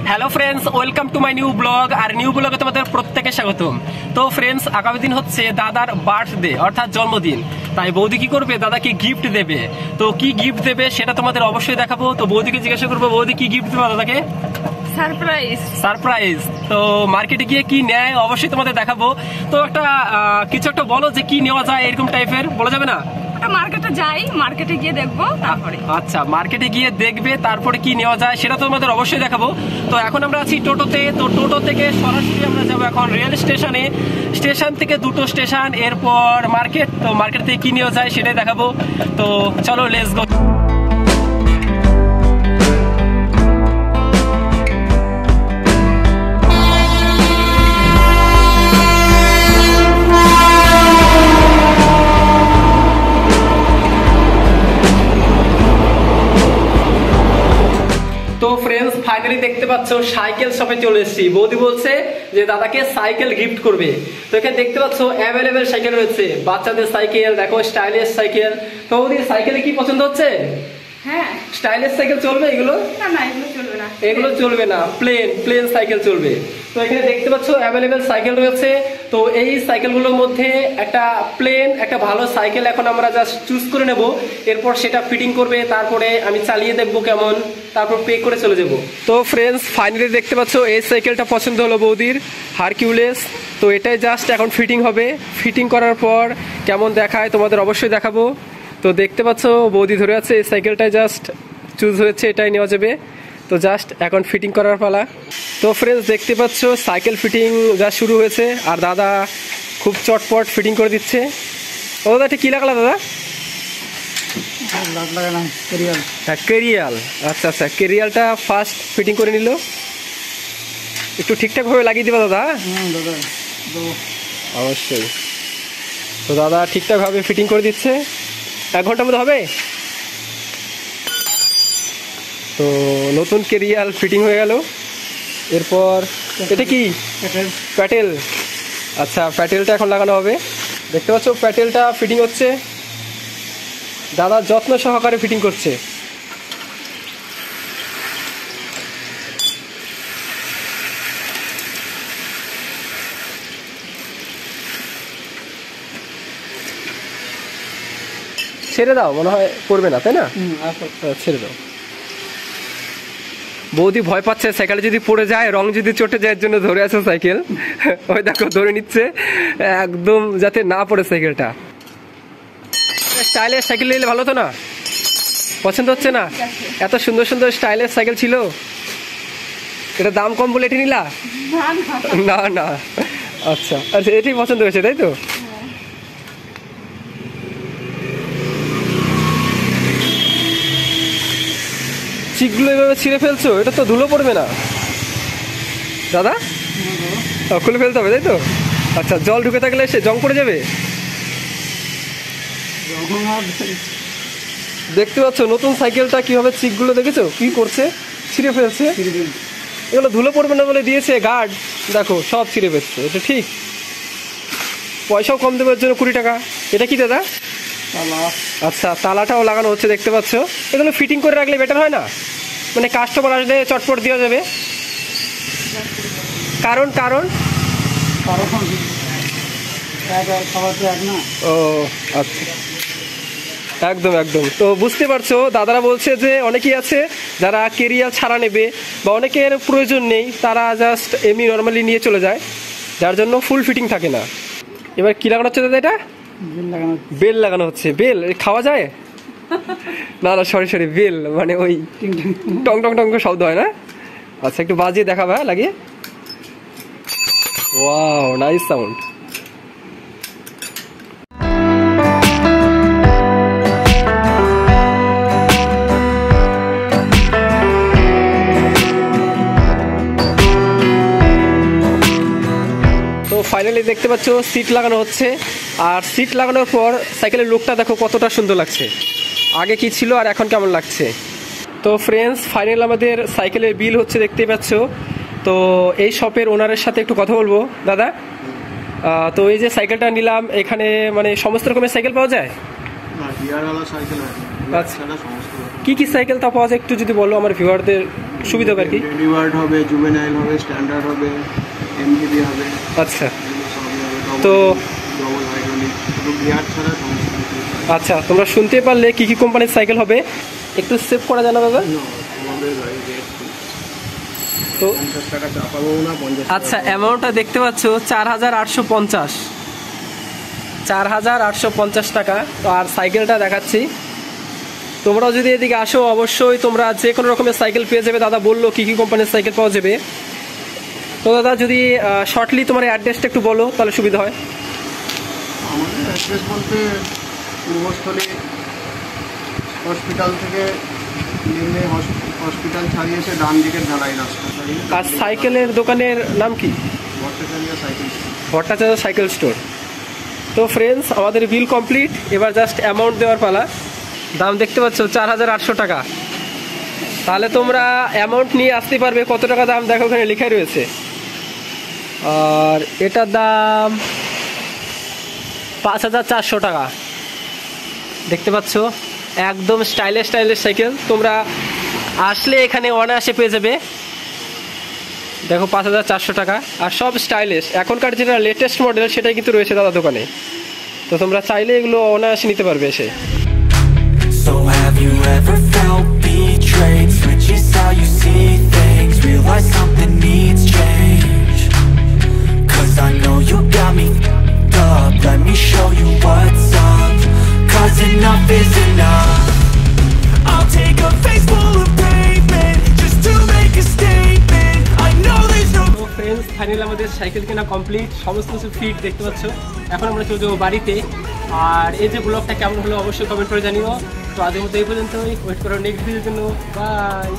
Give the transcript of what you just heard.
Hello friends, welcome to my new blog. আর new ব্লগে তোমাদের প্রত্যেকে স্বাগতম। তো ফ্রেন্ডস, আগামী দিন হচ্ছে দাদার বার্থডে অর্থাৎ জন্মদিন। তাই বৌদি কি করবে, দাদাকে গিফট দেবে। তো কি গিফট দেবে সেটা তোমাদের অবশ্যই দেখাবো। তো বৌদিকে জিজ্ঞাসা করবো, বৌদি কি গিফট দেবে দাদাকে? সারপ্রাইজ। তো মার্কেটে গিয়ে কি নেয় অবশ্যই তোমাদের দেখাবো। তো একটা কিছু একটা বলো যে কি নেওয়া যায়, এরকম টাইপের বলা যাবে না? মার্কেটে যাই, মার্কেটে গিয়ে দেখবো তারপরে। আচ্ছা, মার্কেটে গিয়ে দেখবে, তারপরে কি নেওয়া যায় সেটা তোমাদের অবশ্যই দেখাবো। তো এখন আমরা আছি টোটোতে। তো টোটো থেকে সরাসরি আমরা যাবো এখন রেল স্টেশনে। স্টেশন থেকে 2টো স্টেশন, এরপর মার্কেট। তো মার্কেট থেকে কি নেওয়া যায় সেটাই দেখাবো। তো চলো, লেটস গো। তো ফ্রেন্ডস, ফাইনালি দেখতে পাচ্ছ সাইকেল শপে চলে এসেছি। বৌদি বলছে যে দাদাকে সাইকেল গিফট করবে। তো এখানে দেখতে পাচ্ছ অ্যাভেলেবেল সাইকেল রয়েছে, বাচ্চাদের সাইকেল, দেখো স্টাইলিশ সাইকেল। তো বৌদি সাইকেলে কি পছন্দ হচ্ছে? হ্যাঁ, স্টাইলিশ সাইকেল চলবে এগুলো? না, এগুলো চলবে না। এগুলো চলবে না, প্লেন সাইকেল চলবে। তো এখানে দেখতে পাচ্ছ অ্যাভেলেবেল সাইকেল রয়েছে। তো এই সাইকেলগুলোর মধ্যে একটা প্লেন, একটা ভালো সাইকেল এখন আমরা জাস্ট চুজ করে নেব। এরপর সেটা ফিটিং করবে, তারপরে আমি চালিয়ে দেখবো কেমন, তারপর পে করে চলে যাব। তো ফ্রেন্ডস, ফাইনালি দেখতে পাচ্ছ এই সাইকেলটা পছন্দ হলো বৌদির, হারকিউলেস। তো এটাই জাস্ট এখন ফিটিং হবে। ফিটিং করার পর কেমন দেখায় তোমাদের অবশ্যই দেখাবো। তো দেখতে পাচ্ছ বৌদি ধরে আছে, এই সাইকেলটাই জাস্ট চুজ হয়েছে, এটাই নেওয়া যাবে। তো জাস্ট এখন ফিটিং করার পালা। তো ফ্রেন্ডস, দেখতে পাচ্ছ সাইকেল ফিটিং যা শুরু হয়েছে, আর দাদা খুব চটপট ফিটিং করে দিচ্ছে। ও দাদা, ঠিক কি লাগলো দাদা? হ্যাঁ, কেরিয়াল। আচ্ছা, কেরিয়ালটা ফার্স্ট ফিটিং করে নিল। একটু ঠিকঠাক ভাবে লাগিয়ে দিবা দাদা? অবশ্যই। তো দাদা ঠিকঠাক ভাবে ফিটিং করে দিচ্ছে। 1 ঘন্টার মধ্যে হবে। তো নতুন কেরিয়াল ফিটিং হয়ে গেল। এরপর এটা কি? প্যাটেল। আচ্ছা, প্যাটেলটা এখন লাগানো হবে। দেখতে পাচ্ছ প্যাটেলটা ফিটিং হচ্ছে। দাদা যত্ন সহকারে ফিটিং করছে। ছেড়ে দাও, মনে হয় পড়বে না, তাই না? ছেড়ে দাও। বৌদি ভয় পাচ্ছে সাইকেলে যদি পড়ে যায়, রং যদি চটে যায়, এর জন্য ধরে আছে সাইকেল। ওই দেখো ধরে নিচ্ছে একদম, যাতে না পড়ে সাইকেলটা। স্টাইলের সাইকেল নিলে ভালো তো না? পছন্দ হচ্ছে না? এত সুন্দর সুন্দর স্টাইলের সাইকেল ছিল, এটা দাম কম বলে এটি নিলা? না। আচ্ছা, এটি পছন্দ হয়েছে তাই তো? চিকগুলো এভাবে ছিঁড়ে ফেলছো, এটা তো ধুলো পড়বে না দাদা? খুলে ফেলতে হবে তাই তো? আচ্ছা, জল ঢুকে থাকলে সে জং পড়ে যাবে। দেখতে পাচ্ছ নতুন সাইকেলটা কিভাবে চিকগুলো দেখেছো কি করছে, ছিঁড়ে ফেলছে। এগুলো ধুলো পড়বে না বলে দিয়েছে গার্ড, দেখো সব ছিঁড়ে ফেলছে। এটা ঠিক, পয়সাও কম দেবে, জন্য 20 টাকা। এটা কি দাদা? আচ্ছা, তালাটাও লাগানো হচ্ছে দেখতে পাচ্ছ। এগুলো ফিটিং করে রাখলে বেটার হয় না? মানে কাস্টমার আসলে চটপট দেওয়া যাবে। কারণ ও আচ্ছা, একদম। তো বুঝতে পারছো, দাদারা বলছে যে অনেকেই আছে যারা কেরিয়াল ছাড়া নেবে, বা অনেকের প্রয়োজন নেই, তারা জাস্ট এমনি নর্মালি নিয়ে চলে যায়, যার জন্য ফুল ফিটিং থাকে না। এবার কি লাগানো হচ্ছে দাদা? এটা বেল লাগানো হচ্ছে। বেল খাওয়া যায়? না, সরি, বেল মানে ওই টং টং টং শব্দ হয় না? আচ্ছা, একটু বাজিয়ে দেখাবে লাগিয়ে। Wow, nice sound. তো ফাইনালি দেখতে পাচ্ছ সিট লাগানো হচ্ছে। আর সিট লাগানোর পর সাইকেলের লুকটা দেখো কতটা সুন্দর লাগছে। আগে কি ছিল আর এখন কেমন লাগছে। তো ফ্রেন্ডস, ফাইনাল আমাদের সাইকেলের বিল হচ্ছে, দেখতেই পাচ্ছ। তো এই শপের ওনারের সাথে একটু কথা বলবো। দাদা, তো এই যে সাইকেলটা নিলাম, এখানে মানে সমস্ত রকমের সাইকেল পাওয়া যায়? গিয়ারওয়ালা সাইকেল আছে, আচ্ছা। কি কি সাইকেল তা পাওয়া যায় একটু যদি বলো আমার ভিউয়ারদের সুবিধা হবে আর কি। রেডিওয়ার্ড হবে, জুভেনাইল হবে, স্ট্যান্ডার্ড হবে, এমজিবি হবে। আচ্ছা তো ডবল হাইড্রোলিক, শুধু গিয়ার ছাড়া সমস্ত কিছু। আচ্ছা তোমরা শুনতে পারলে কি কি কোম্পানির সাইকেল হবে একটু সেভ করা যায় না দাদা? আমাদের গাড়ি রেট তো 50 টাকা চাপাবো না, 50। আচ্ছা অ্যামাউন্টটা দেখতে পাচ্ছ 4850, 4850 টাকা। তো আর সাইকেলটা দেখাচ্ছি, তোমরাও যদি এদিকে আসো অবশ্যই তোমরা যে কোনো রকমের সাইকেল পেয়ে যাবে। দাদা বললো কি কি কোম্পানির সাইকেল পাওয়া যাবে। তো দাদা যদি শর্টলি তোমার অ্যাড্রেসটা একটু বলো তাহলে সুবিধা হয়। আমাদের অ্যাড্রেস বলতে পূর্বস্থলী হসপিটাল থেকে নেমে হসপিটাল ছাড়িয়ে এসে ডান দিকের ঢালাই রাস্তা। আর সাইকেলের দোকানের নাম কি? Bhattacharya cycle. Bhattacharya cycle store. তো ফ্রেন্ডস আমাদের বিল কমপ্লিট, এবার জাস্ট অ্যামাউন্ট দেওয়ার পালা। দাম দেখতে পাচ্ছ 4800 টাকা। তাহলে তোমরা অ্যামাউন্ট নিয়ে আসতে পারবে। কত টাকা দাম দেখো ওখানে লেখাই রয়েছে। আর এটার দাম 5400 টাকা। দেখতে পাচ্ছ একদম স্টাইলিশ সাইকেল। তোমরা আসলে এখানে অনায়াসে পেয়ে যাবে। দেখো 5400 টাকা, আর সব স্টাইলিশ। এখনকার যেটা লেটেস্ট মডেল সেটাই কিন্তু রয়েছে দাদা দোকানে। তো তোমরা চাইলে এগুলো অনায়াসে নিতে পারবে এসে। So have you ever felt betrayed? Switches how you see things, realize something needs change. Cause I know you got me f***ed up, let me show you what's up. Cause enough is enough. I'll take a face full of pavement just to make a statement. I know there's no. তো friends finally আমাদের cycle কেনা complete, সমস্ত কিছু fit দেখতে পাচ্ছ। এখন আমরা চলে যাবো বাড়িতে। আর এই যে ব্লগটা কেমন হলো অবশ্যই কমেন্ট করে জানিও। তো আজকের মতো এই পর্যন্তই, ওয়েট করো নেক্সট ভিডিওর জন্য। বাই।